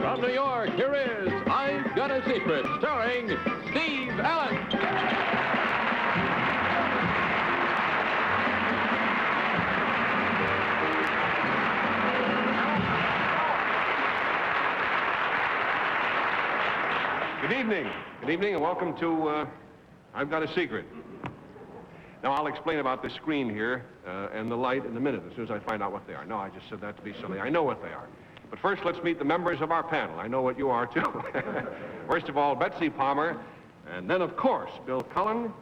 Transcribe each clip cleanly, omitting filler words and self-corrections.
From New York, here is I've Got a Secret, starring Steve Allen. Good evening. Good evening, and welcome to I've Got a Secret. Now, I'll explain about the screen here and the light in a minute, as soon as I find out what they are. No, I just said that to be silly. I know what they are. But first, let's meet the members of our panel. I know what you are, too. First of all, Betsy Palmer, and then, of course, Bill Cullen,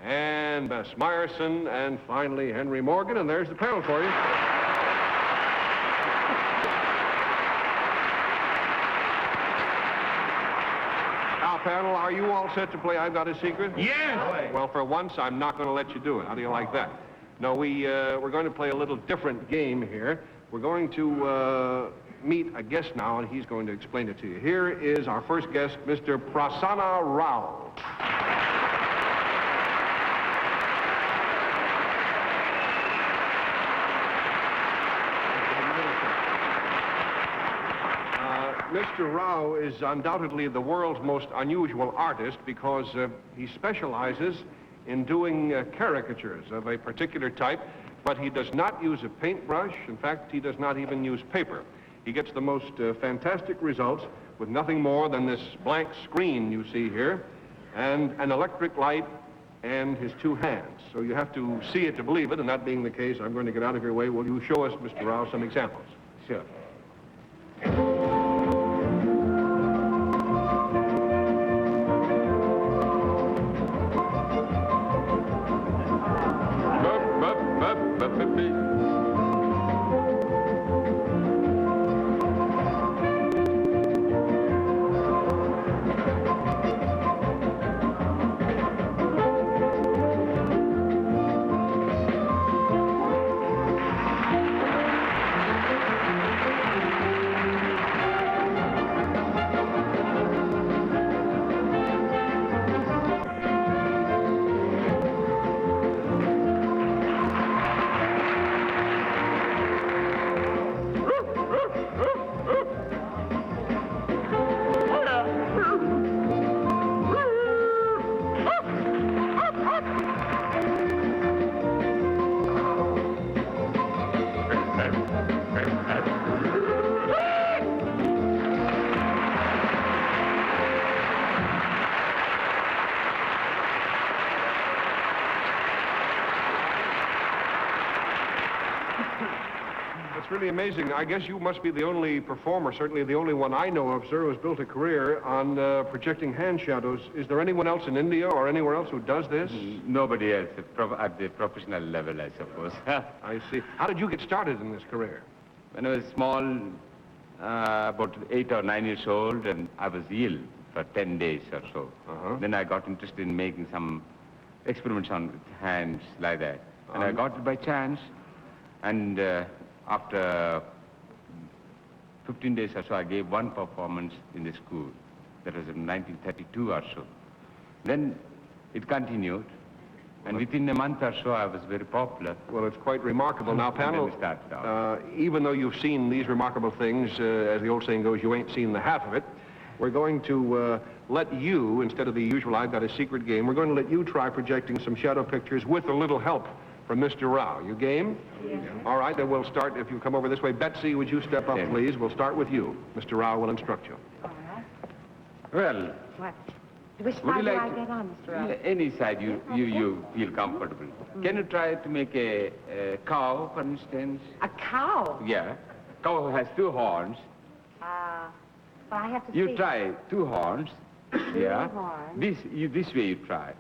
and Bess Meyerson, and finally, Henry Morgan, and there's the panel for you. Now, panel, are you all set to play I've Got a Secret? Yes! Well, for once, I'm not going to let you do it. How do you like that? No, we're going to play a little different game here. We're going to meet a guest now, and he's going to explain it to you. Here is our first guest, Mr. Prasanna Rao. Mr. Rao is undoubtedly the world's most unusual artist because he specializes in doing caricatures of a particular type, but he does not use a paintbrush. In fact, he does not even use paper. He gets the most fantastic results with nothing more than this blank screen you see here and an electric light and his two hands. So you have to see it to believe it, and that being the case, I'm going to get out of your way. Will you show us, Mr. Rao, some examples? Sure. It's really amazing. I guess you must be the only performer, certainly the only one I know of, sir, who has built a career on projecting hand shadows. Is there anyone else in India or anywhere else who does this? Nobody else at the professional level, I suppose. I see. How did you get started in this career? When I was small, about 8 or 9 years old, and I was ill for 10 days or so. Then I got interested in making some experiments on hands like that. And I got it by chance. And after 15 days or so, I gave one performance in the school. That was in 1932 or so. Then it continued. And within a month or so, I was very popular. Well, it's quite remarkable. Now, panel, even though you've seen these remarkable things, as the old saying goes, you ain't seen the half of it, we're going to let you, instead of the usual I've Got a Secret game, we're going to let you try projecting some shadow pictures with a little help from Mr. Rao. You game? Yes. All right, then we'll start. If you come over this way. Betsy, would you step up, Yes. please? We'll start with you. Mr. Rao will instruct you. All right. Well, What? Which would side you do like I get on, Mr. Rao? any side you feel comfortable. Can you try to make a cow, for instance? A cow? Yeah. Cow has 2 horns. But I have to You see. try 2 horns. Yeah. horns. This way you try.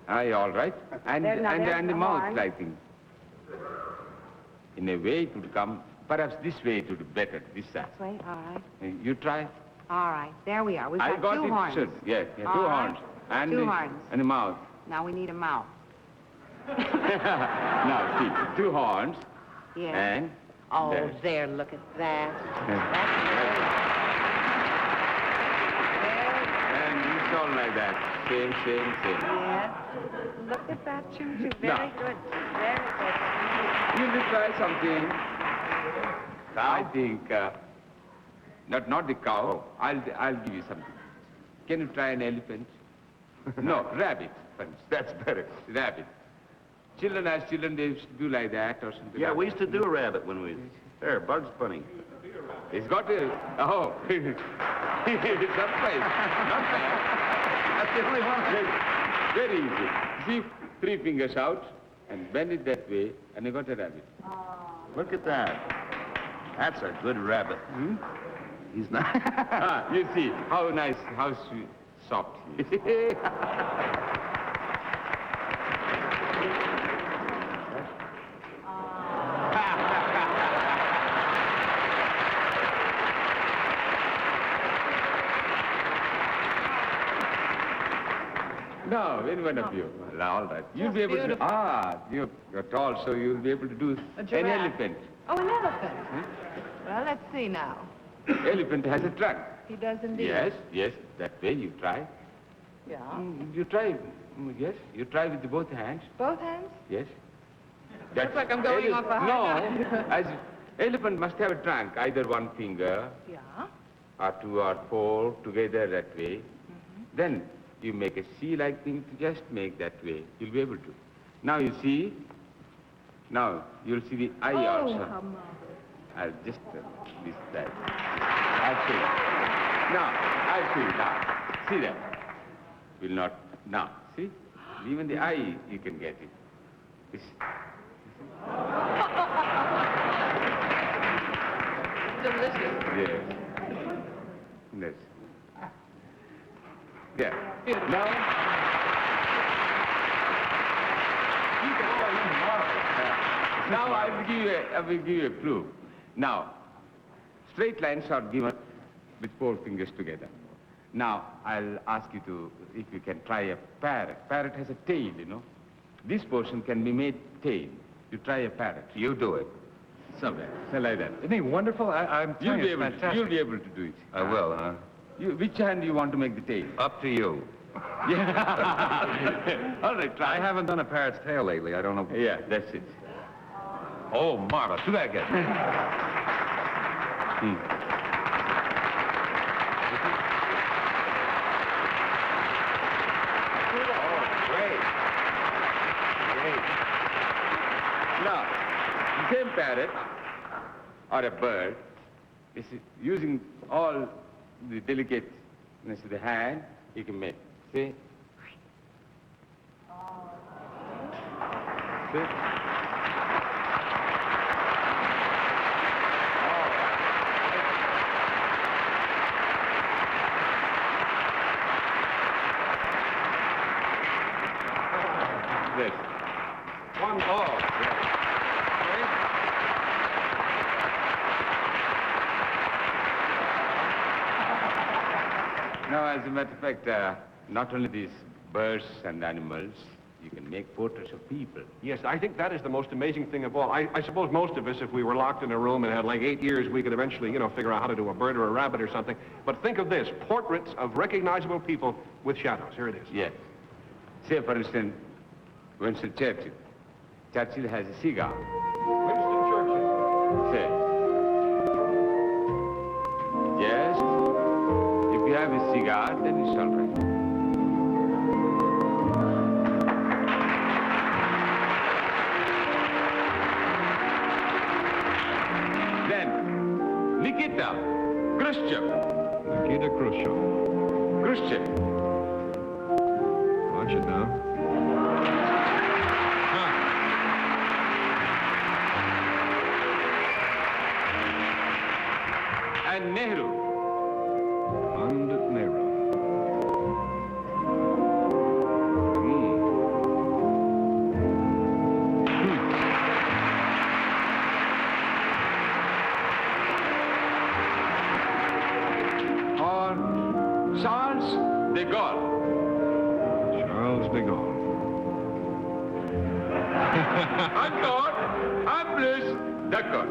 All right. And There, now there's and the the mouth, horn. I think. In a way it would come. Perhaps this way it would be better. This side. This way? All right. You try. All right. There we are. We've I got got 2 it. horns. Sir. Yes. Yeah, 2 All right. horns. And 2 the, horns. And the mouth. Now we need a mouth. Now see, 2 horns. Yeah. And Oh, There's- there, look at that. Yeah. That's And it's all like that. Same. very, yes. Look at that, Choo Choo. Very Now. good. Very good. You will try something. I think Not the cow. I'll give you something. Can you try an elephant? No, rabbit. That's better. Rabbit. Children, as children, they used to do like that or something. Yeah, like we used to do a rabbit when we... There, Bugs Bunny. It's got a... Oh. Surprise. Not bad. That's the only one. Very easy. See, 3 fingers out and bend it that way, and you got a rabbit. Look at that. That's a good rabbit. He's not... You see how nice, how sweet, soft he is. No, any one of you. All right. You'll be able beautiful. to... you're tall, so you'll be able to do A an giraffe. elephant. Oh, an elephant. Well, let's see now. Elephant has a trunk. He does indeed. Yes, that way you try. Yeah. You try, yes, you try with both hands. Both hands? Yes. Looks like I'm going off a high No, note. as elephant must have a trunk, either 1 finger Yeah. or 2 or 4 together that way. Then you make a C-like thing to just make that way. You'll be able to. Now you see. Now you'll see the eye Oh, also. how marvelous. I'll just this that. I'll show you. Now I'll show you now. See that? Will not now. See? Even the eye you can get it. This. Delicious. Yes. Yes. Yeah. Beautiful. Now. Now I will give you a clue. Now, straight lines are given with 4 fingers together. Now, I'll ask you to, if you can try a parrot. Parrot has a tail, you know. This portion can be made tail. You try a parrot. You do it. Somewhere. So like that. Isn't he wonderful? I'm You'll telling be you, it's able to, fantastic. you'll be able to do it. I will, huh? Which hand do you want to make the tail? Up to you. Yeah. All right, try. I haven't done a parrot's tail lately. I don't know. Yeah, that's it. Oh, marvelous. Do that again. Now, the same parrot or a bird is using all the delicateness of the hand, you can make. See? See? Yes. One ball. Now, as a matter of fact, not only these birds and animals, you can make portraits of people. Yes, I think that is the most amazing thing of all. I suppose most of us, if we were locked in a room and had like 8 years, we could eventually, figure out how to do a bird or a rabbit or something. But think of this, portraits of recognizable people with shadows. Here it is. Yes. Say, for instance, Winston Churchill. Churchill has a cigar. Winston Churchill. Say. Yes. If you have a cigar, then it's all right. Then, Nikita Khrushchev. Nikita Khrushchev. Khrushchev. Watch it now. And Nehru. Pandit Nehru. Or Charles de Gaulle. Charles de Gaulle. Encore, en plus, d'accord.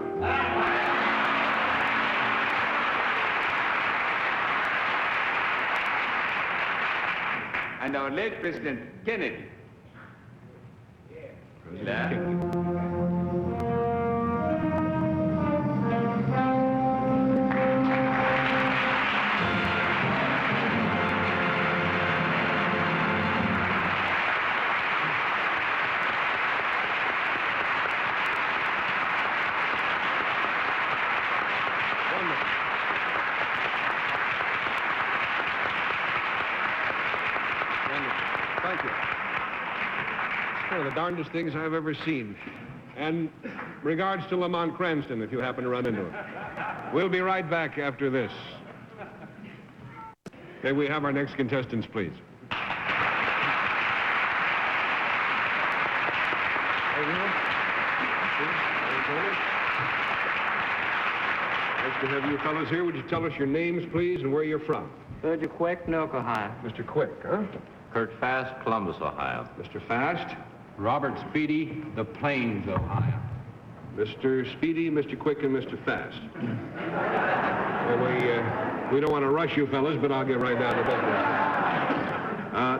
And our late President Kennedy. President Kennedy. one of the darndest things I've ever seen. And regards to Lamont Cranston, if you happen to run into him. We'll be right back after this. May we have our next contestants, please? Nice to have you fellows here. Would you tell us your names, please, and where you're from? Roger Quick, Newark, Ohio. Mr. Quick, huh? Kurt Fast, Columbus, Ohio. Mr. Fast? Robert Speedy, The Plains, Ohio. Mr. Speedy, Mr. Quick, and Mr. Fast. Well, we don't want to rush you fellas, but I'll get right down to business.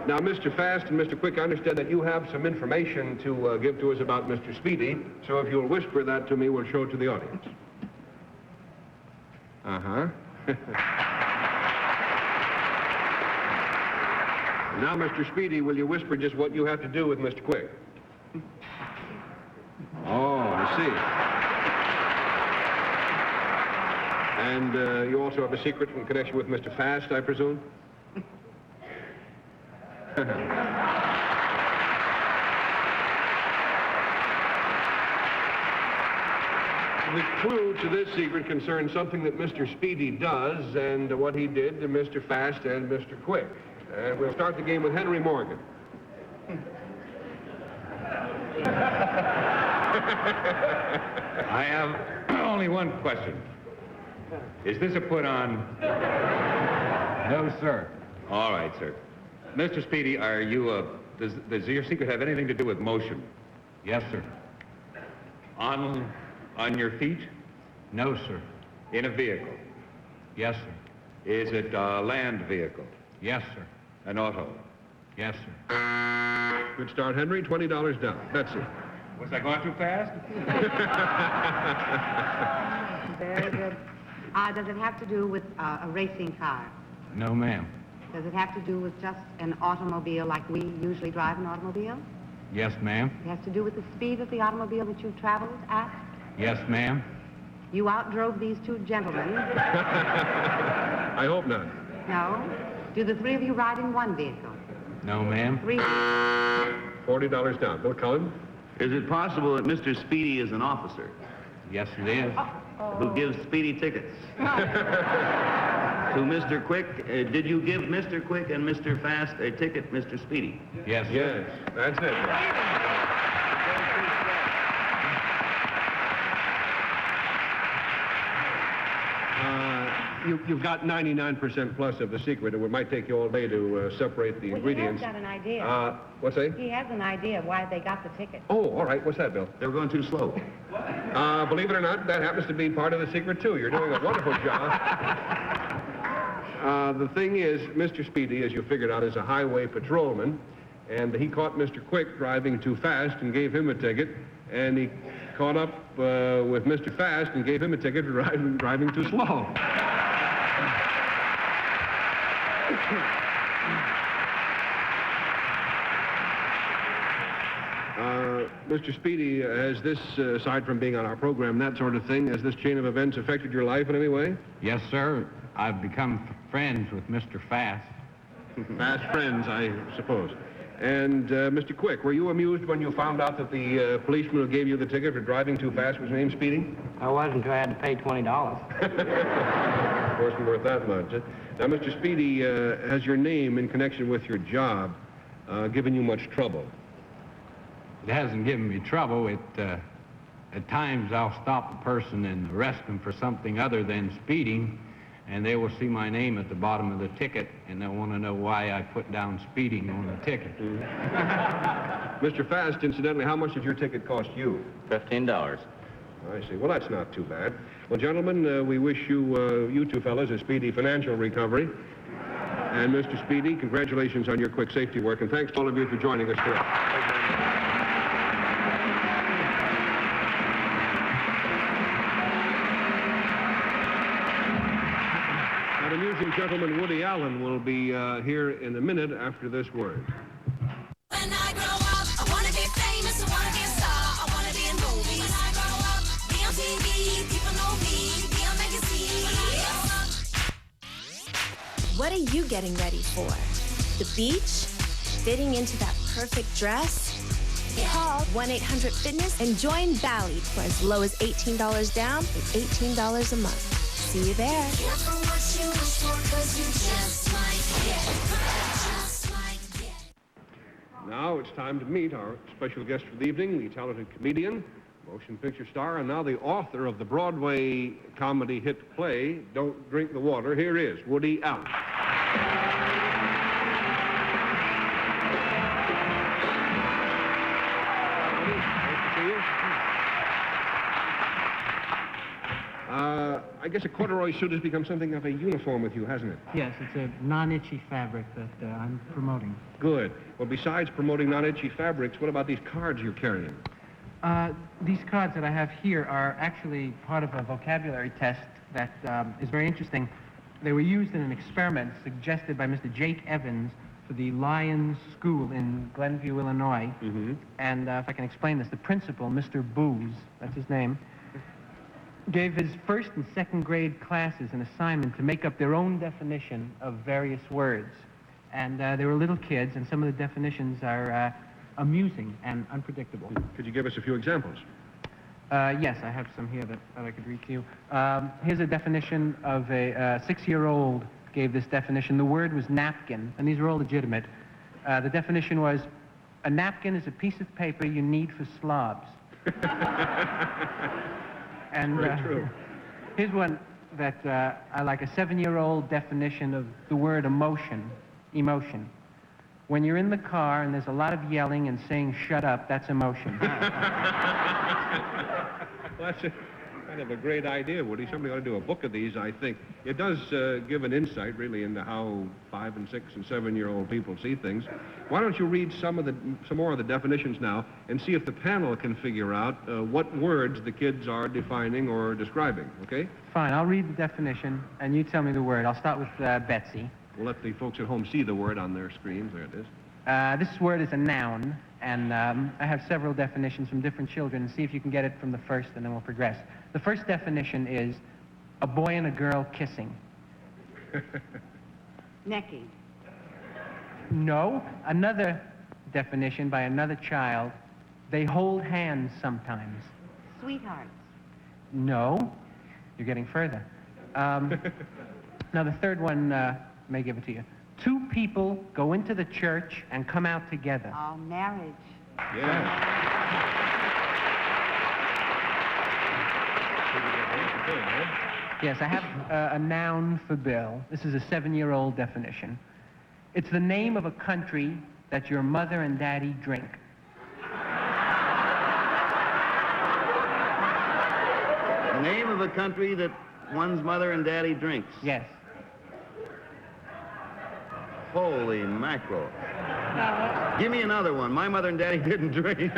Now, Mr. Fast and Mr. Quick, I understand that you have some information to give to us about Mr. Speedy, so if you'll whisper that to me, we'll show it to the audience. Uh-huh. Now, Mr. Speedy, will you whisper just what you have to do with Mr. Quick? Oh, I see. And you also have a secret in connection with Mr. Fast, I presume? The clue to this secret concerns something that Mr. Speedy does and what he did to Mr. Fast and Mr. Quick. And we'll start the game with Henry Morgan. I have only one question. Is this a put-on? No, sir. All right, sir. Mr. Speedy, are you does your secret have anything to do with motion? Yes, sir. On your feet? No, sir. In a vehicle? Yes, sir. Is it a land vehicle? Yes, sir. An auto? Yes, sir. Good start, Henry. $20 down. That's it. Was I going too fast? Very good. Does it have to do with a racing car? No, ma'am. Does it have to do with just an automobile like we usually drive an automobile? Yes, ma'am. It has to do with the speed of the automobile that you traveled at? Yes, ma'am. You outdrove these two gentlemen? I hope not. No. Do the three of you ride in one vehicle? No, ma'am. Three. $40 down. Bill Cullen? Is it possible that Mr. Speedy is an officer Yes, it is. who gives Speedy tickets? To Mr. Quick, did you give Mr. Quick and Mr. Fast a ticket, Mr. Speedy? Yes, sir. Yes, that's it. You've got 99% plus of the secret, and it might take you all day to separate the ingredients. He has got an idea. What's that? He has an idea why they got the ticket. Oh, all right. What's that, Bill? They were going too slow. Believe it or not, that happens to be part of the secret, too. You're doing a wonderful job. The thing is, Mr. Speedy, as you figured out, is a highway patrolman, and he caught Mr. Quick driving too fast and gave him a ticket, and he caught up with Mr. Fast and gave him a ticket for driving too slow. Mr. Speedy, has this, aside from being on our program, that sort of thing, has this chain of events affected your life in any way? Yes, sir. I've become friends with Mr. Fast. Fast friends, I suppose. And, Mr. Quick, were you amused when you found out that the policeman who gave you the ticket for driving too fast was named Speedy? I wasn't until I had to pay $20. Of course, wasn't worth that much. Now, Mr. Speedy, has your name in connection with your job given you much trouble? It hasn't given me trouble. At times I'll stop a person and arrest them for something other than speeding, and they will see my name at the bottom of the ticket, and they'll want to know why I put down speeding on the ticket. Mr. Fast, incidentally, how much did your ticket cost you? $15. I see. Well, that's not too bad. Well, gentlemen, we wish you two fellas a speedy financial recovery. And Mr. Speedy, congratulations on your quick safety work, and thanks to all of you for joining us today. That amusing gentleman, Woody Allen, will be here in a minute after this word. When I grow up, I want to be famous, I want to be a star, I want to be in movies. When I grow up, be on TV, people know me, be on magazines. What are you getting ready for? The beach? Fitting into that perfect dress? Call 1-800-FITNES and join Bally for as low as $18 down and $18 a month. See you there. Careful what you wish for, 'cause you just might get. Now it's time to meet our special guest for the evening, the talented comedian, motion picture star, and now the author of the Broadway comedy hit play, Don't Drink the Water. Here is Woody Allen. I guess a corduroy suit has become something of a uniform with you, hasn't it? Yes, it's a non-itchy fabric that I'm promoting. Good. Well, besides promoting non-itchy fabrics, what about these cards you're carrying? These cards that I have here are actually part of a vocabulary test that is very interesting. They were used in an experiment suggested by Mr. Jake Evans for the Lions School in Glenview, Illinois. Mm-hmm. And if I can explain this, the principal, Mr. Booz, that's his name, gave his first and second grade classes an assignment to make up their own definition of various words. And they were little kids, and some of the definitions are amusing and unpredictable. Could you give us a few examples? Yes, I have some here that I could read to you. Here's a definition of a 6-year-old gave this definition. The word was napkin, and these are all legitimate. The definition was, a napkin is a piece of paper you need for slobs. And Very true. Here's one that I like, a 7-year-old definition of the word emotion. Emotion. When you're in the car and there's a lot of yelling and saying shut up, that's emotion. Well, that's kind of a great idea, Woody. Somebody ought to do a book of these, I think. It does give an insight, really, into how 5- and 6- and 7-year-old people see things. Why don't you read some more of the definitions now and see if the panel can figure out what words the kids are defining or describing, okay? Fine, I'll read the definition, and you tell me the word. I'll start with Betsy. We'll let the folks at home see the word on their screens. There it is. This word is a noun, and I have several definitions from different children. See if you can get it from the first, and then we'll progress. The first definition is a boy and a girl kissing. Necking. No. Another definition by another child, they hold hands sometimes. Sweethearts. No. You're getting further. Now, the third one may give it to you. 2 people go into the church and come out together. Oh, marriage. Yeah. Yes, I have a noun for Bill. This is a 7-year-old definition. It's the name of a country that your mother and daddy drink. The name of a country that one's mother and daddy drinks. Yes. Holy mackerel. Give me another one. My mother and daddy didn't drink.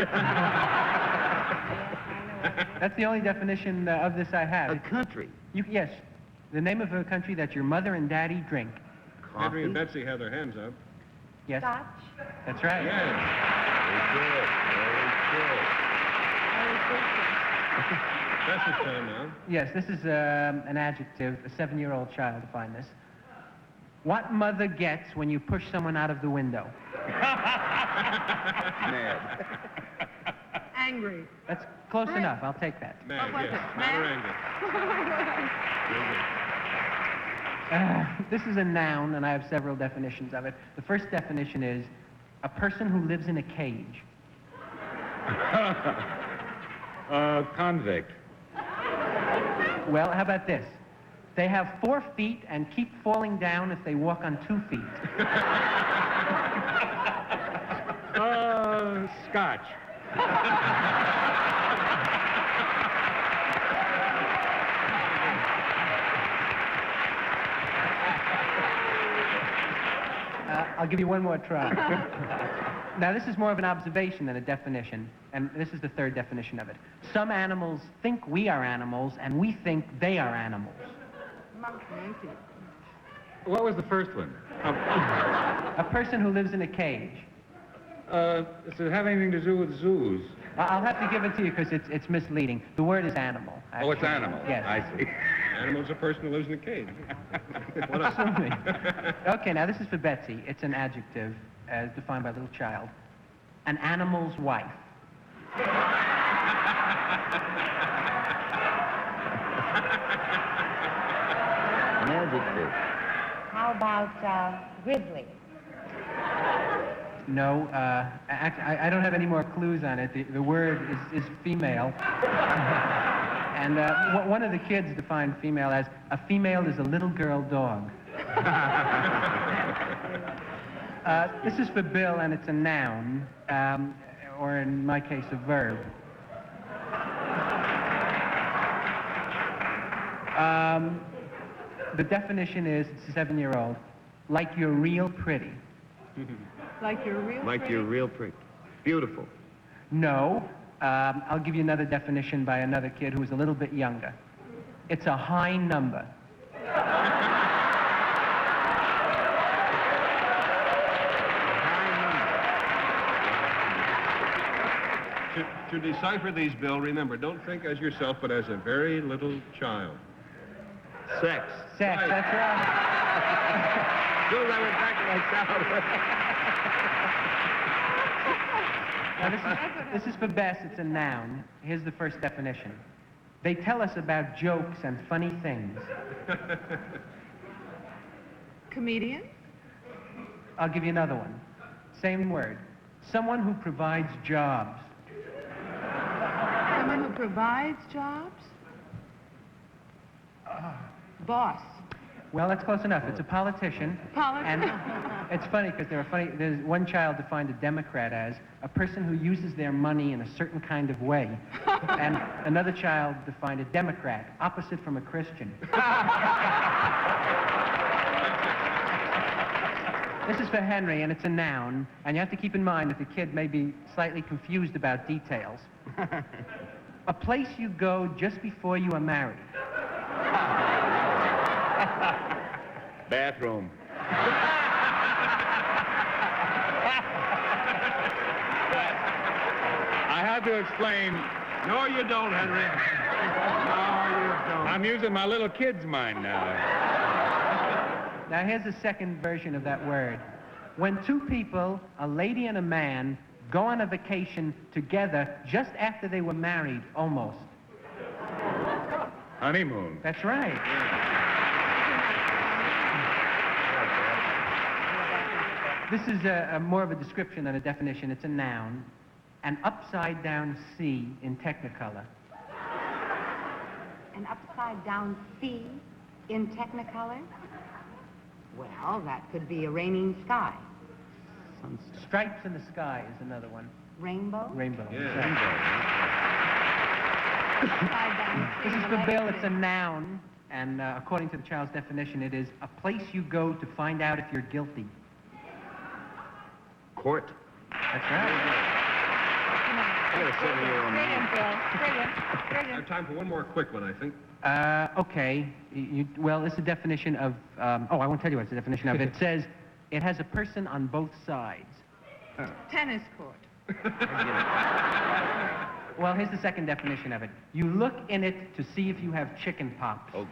That's the only definition of this I have. A country. Yes, the name of a country that your mother and daddy drink. Henry and Betsy have their hands up. Yes, Scotch. that's right. Yes. That's his turn now. Yes, this is an adjective, a 7-year-old child to find this. What mother gets when you push someone out of the window? Mad. Angry. That's close enough. I'll take that. Mad, was yes. it? Mad or angry. This is a noun, and I have several definitions of it. The first definition is a person who lives in a cage. Convict. Well, how about this? They have 4 feet and keep falling down if they walk on 2 feet. Scotch. I'll give you one more try. Now, this is more of an observation than a definition, and this is the third definition of it. Some animals think we are animals, and we think they are animals. Monkey. What was the first one? A person who lives in a cage. Does it have anything to do with zoos? I'll have to give it to you because it's misleading. The word is animal. Oh, it's actually. animal. Yes. I see. Animal's a person who lives in a cage. What else? Absolutely. Okay, now this is for Betsy. It's an adjective as defined by a little child. An animal's wife. Magic fish. How about grizzly? No, I don't have any more clues on it. The word is female. And one of the kids defined female as, a female is a little girl dog. This is for Bill, and it's a noun, or in my case, a verb. The definition is, it's a 7-year-old, like you're real pretty. Like you're real Like you're real pretty. Beautiful. No, I'll give you another definition by another kid who was a little bit younger. It's a high number. To decipher these, Bill, remember, don't think as yourself, but as a very little child. Sex. Sex, Right. that's right. Soon as I went back to my sound. Now, this is for Bess. It's a noun. Here's the first definition. They tell us about jokes and funny things. Comedian? I'll give you another one. Same word. Someone who provides jobs. Someone who provides jobs? Boss. Well, that's close enough. It's a politician. And it's funny because there's one child defined a Democrat as a person who uses their money in a certain kind of way. And another child defined a Democrat, opposite from a Christian. This is for Henry, and it's a noun, and you have to keep in mind that the kid may be slightly confused about details. A place you go just before you are married. Bathroom. I have to explain. No, you don't, Henry. No, you don't. I'm using my little kid's mind now. Now, here's the second version of that word. When two people, a lady and a man, go on a vacation together just after they were married, almost. Honeymoon. That's right. This is more of a description than a definition. It's a noun. An upside-down C in Technicolor. An upside-down C in Technicolor? Well, that could be a raining sky. Stripes in the sky is another one. Rainbow? Rainbow. Yeah. Upside-down C This is in for Bill. electric. It's a noun, and according to the child's definition, it is a place you go to find out if you're guilty. Court. That's right. I got a 7-year-old Brilliant, Bill. Brilliant. I Brilliant. have time for one more quick one, I think. Okay. Well, it's a definition of... I won't tell you what it's a definition of. It says it has a person on both sides. Tennis court. Well, here's the second definition of it. You look in it to see if you have chicken pox. Oh.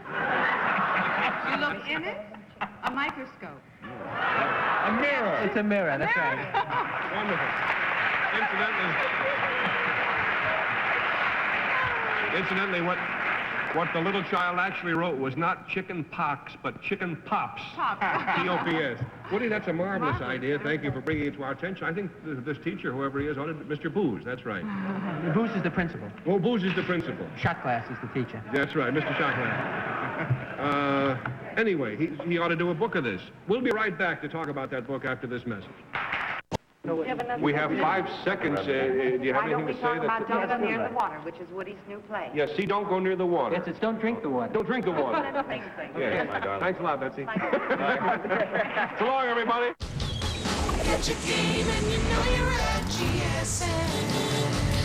You look in it? A microscope. A mirror. It's a mirror, that's right. Wonderful. Incidentally, what the little child actually wrote was not chicken pox, but chicken pops. P-O-P-S. Woody, that's a marvelous idea. Thank you for bringing it to our attention. I think this teacher, whoever he is, ought to Mr. Booze. That's right. Booze is the principal. Oh, Booze is the principal. Shot glass is the teacher. That's right, Mr. Shotland. Anyway, he ought to do a book of this. We'll be right back to talk about that book after this message. We have 5 seconds. Do you have Why don't anything we to say? talk about Don't Go Near the Water, which is Woody's new play? Yes, see, don't go near the water. Yes, it's don't drink the water. Don't drink the water. Yes. Thanks a lot, Betsy. So long, everybody. Get your game and you know you're at GSN.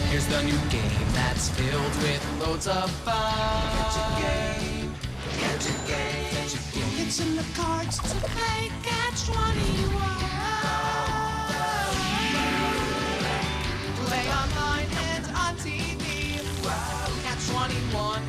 Here's the new game that's filled with loads of fun. Get your game. Get your game. Get your game. It's in the cards to play. Catch 21. Play online and on TV. Catch 21